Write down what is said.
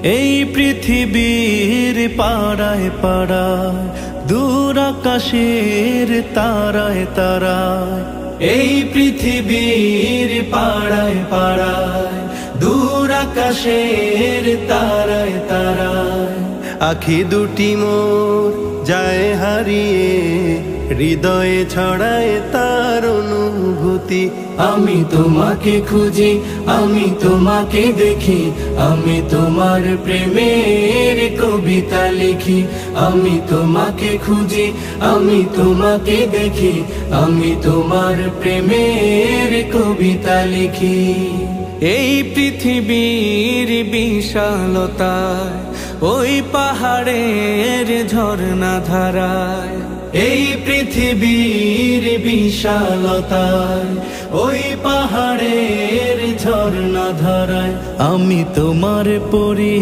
এই পৃথিবীর পাড়ায় পাড়ায়, দূর আকাশের তারায় তারায়। এই পৃথিবীর পাড়ায় পাড়ায়, দূর আকাশের তারায় তারায়। আখি দুটি মোর যায় হারিয়ে, হৃদয়ে ছড়ায় তার অনুভূতি। আমি তোমাকে খুঁজি, আমি তোমাকে দেখি, আমি তোমার প্রেমের কবিতা লিখি। আমি তোমাকে খুঁজি, আমি তোমাকে দেখি, আমি তোমার প্রেমের কবিতা লিখি। এই পৃথিবীর বিশালতায়, ওই পাহাড়ের ঝর্ণা ধারায়। এই পৃথিবীর বিশালতায়, ওই পাহাড়ের ঝর্ণা ধারায়। আমি তোমার পরি